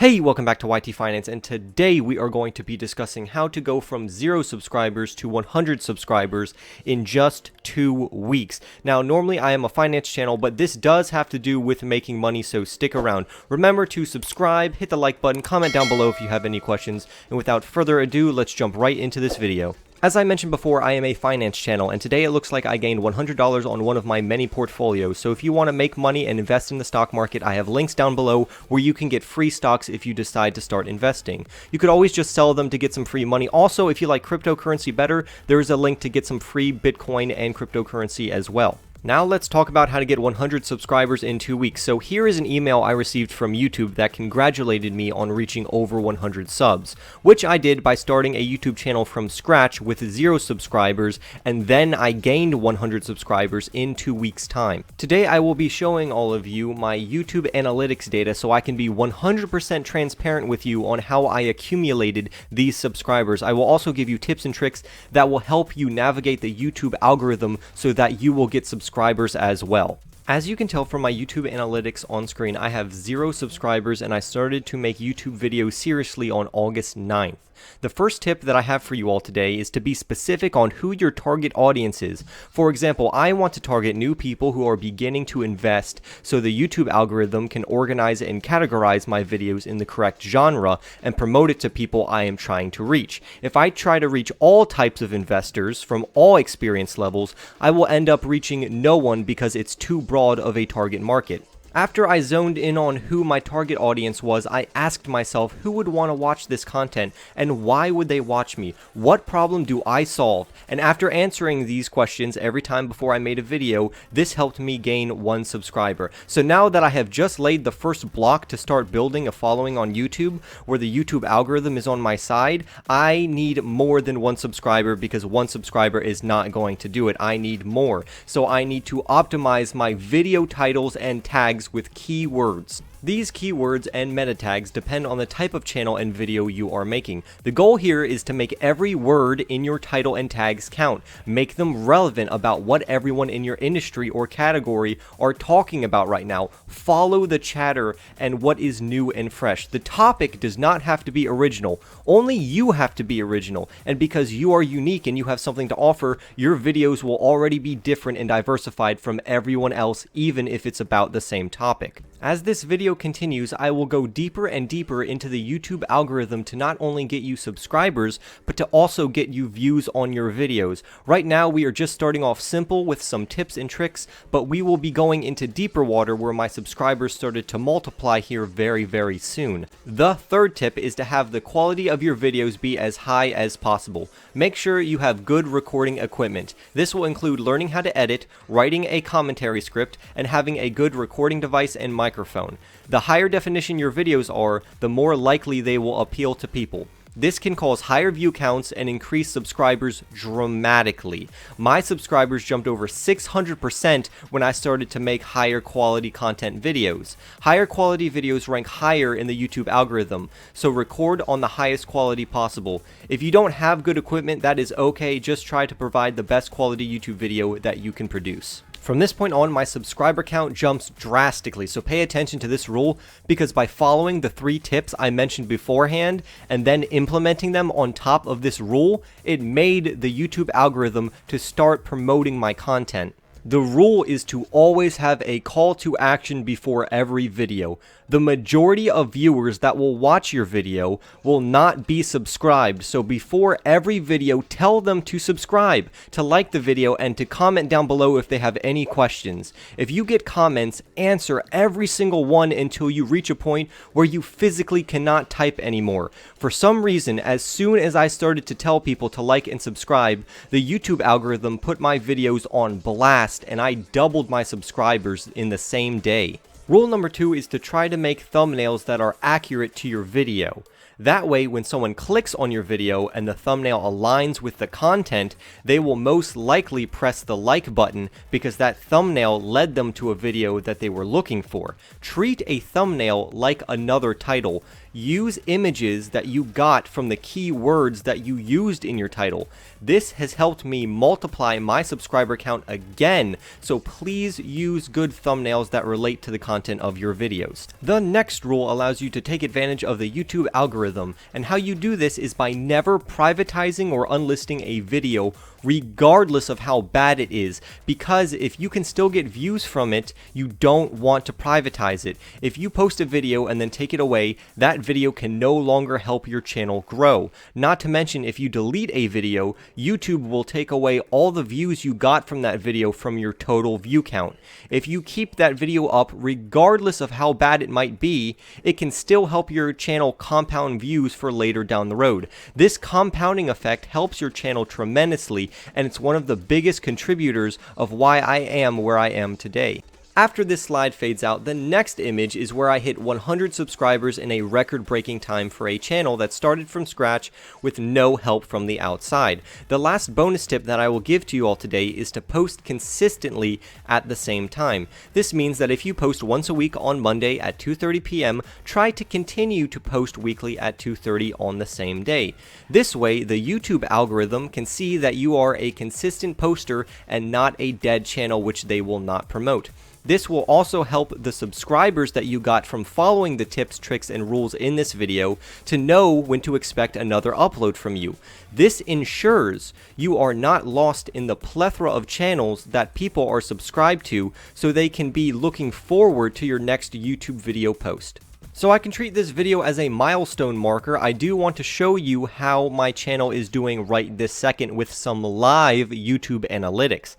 Hey, welcome back to YT Finance, and today we are going to be discussing how to go from 0 subscribers to 100 subscribers in just 2 weeks. Now, normally I am a finance channel, but this does have to do with making money, so stick around. Remember to subscribe, hit the like button, comment down below if you have any questions, and without further ado, let's jump right into this video. As I mentioned before, I am a finance channel, and today it looks like I gained $100 on one of my many portfolios, so if you want to make money and invest in the stock market, I have links down below where you can get free stocks if you decide to start investing. You could always just sell them to get some free money. Also, if you like cryptocurrency better, there is a link to get some free Bitcoin and cryptocurrency as well. Now let's talk about how to get 100 subscribers in 2 weeks. So here is an email I received from YouTube that congratulated me on reaching over 100 subs, which I did by starting a YouTube channel from scratch with 0 subscribers, and then I gained 100 subscribers in 2 weeks time. Today I will be showing all of you my YouTube analytics data so I can be 100% transparent with you on how I accumulated these subscribers. I will also give you tips and tricks that will help you navigate the YouTube algorithm so that you will get subscribers as well. As you can tell from my YouTube analytics on screen, I have 0 subscribers and I started to make YouTube videos seriously on August 9th. The first tip that I have for you all today is to be specific on who your target audience is. For example, I want to target new people who are beginning to invest so the YouTube algorithm can organize and categorize my videos in the correct genre and promote it to people I am trying to reach. If I try to reach all types of investors from all experience levels, I will end up reaching no one because it's too broad of a target market. After I zoned in on who my target audience was, I asked myself who would want to watch this content and why would they watch me? What problem do I solve? And after answering these questions every time before I made a video, this helped me gain 1 subscriber. So now that I have just laid the first block to start building a following on YouTube, where the YouTube algorithm is on my side, I need more than 1 subscriber because 1 subscriber is not going to do it. I need more. So I need to optimize my video titles and tags with keywords. These keywords and meta tags depend on the type of channel and video you are making. The goal here is to make every word in your title and tags count. Make them relevant about what everyone in your industry or category are talking about right now. Follow the chatter and what is new and fresh. The topic does not have to be original. Only you have to be original. And because you are unique and you have something to offer, your videos will already be different and diversified from everyone else, even if it's about the same topic. As this video continues, I will go deeper and deeper into the YouTube algorithm to not only get you subscribers, but to also get you views on your videos. Right now, we are just starting off simple with some tips and tricks, but we will be going into deeper water where my subscribers started to multiply here very, very soon. The third tip is to have the quality of your videos be as high as possible. Make sure you have good recording equipment. This will include learning how to edit, writing a commentary script, and having a good recording device and microphone. The higher definition your videos are, the more likely they will appeal to people. This can cause higher view counts and increase subscribers dramatically. My subscribers jumped over 600% when I started to make higher quality content videos. Higher quality videos rank higher in the YouTube algorithm, so record on the highest quality possible. If you don't have good equipment, that is okay, just try to provide the best quality YouTube video that you can produce. From this point on, my subscriber count jumps drastically, so pay attention to this rule, because by following the 3 tips I mentioned beforehand and then implementing them on top of this rule, it made the YouTube algorithm to start promoting my content. The rule is to always have a call to action before every video. The majority of viewers that will watch your video will not be subscribed, so before every video, tell them to subscribe, to like the video, and to comment down below if they have any questions. If you get comments, answer every single one until you reach a point where you physically cannot type anymore. For some reason, as soon as I started to tell people to like and subscribe, the YouTube algorithm put my videos on blast, and I doubled my subscribers in the same day. Rule number 2 is to try to make thumbnails that are accurate to your video. That way, when someone clicks on your video and the thumbnail aligns with the content, they will most likely press the like button because that thumbnail led them to a video that they were looking for. Treat a thumbnail like another title. Use images that you got from the keywords that you used in your title. This has helped me multiply my subscriber count again, so please use good thumbnails that relate to the content content of your videos. The next rule allows you to take advantage of the YouTube algorithm, and how you do this is by never privatizing or unlisting a video regardless of how bad it is, because if you can still get views from it, you don't want to privatize it. If you post a video and then take it away, that video can no longer help your channel grow. Not to mention, if you delete a video, YouTube will take away all the views you got from that video from your total view count. If you keep that video up, regardless of how bad it might be, it can still help your channel compound views for later down the road. This compounding effect helps your channel tremendously, and it's one of the biggest contributors of why I am where I am today. After this slide fades out, the next image is where I hit 100 subscribers in a record-breaking time for a channel that started from scratch with no help from the outside. The last bonus tip that I will give to you all today is to post consistently at the same time. This means that if you post once a week on Monday at 2:30 p.m., try to continue to post weekly at 2:30 on the same day. This way, the YouTube algorithm can see that you are a consistent poster and not a dead channel which they will not promote. This will also help the subscribers that you got from following the tips, tricks, and rules in this video to know when to expect another upload from you. This ensures you are not lost in the plethora of channels that people are subscribed to, so they can be looking forward to your next YouTube video post. So I can treat this video as a milestone marker. I do want to show you how my channel is doing right this second with some live YouTube analytics.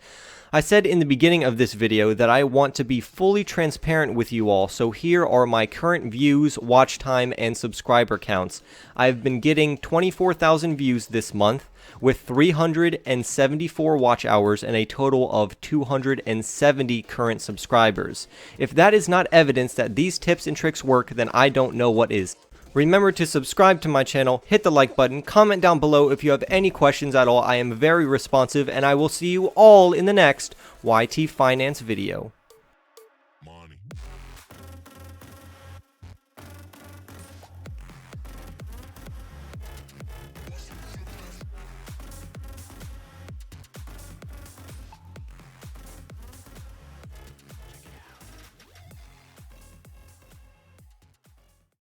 I said in the beginning of this video that I want to be fully transparent with you all, so here are my current views, watch time, and subscriber counts. I've been getting 24,000 views this month, with 374 watch hours and a total of 270 current subscribers. If that is not evidence that these tips and tricks work, then I don't know what is. Remember to subscribe to my channel, hit the like button, comment down below if you have any questions at all. I am very responsive, and I will see you all in the next YT Finance video.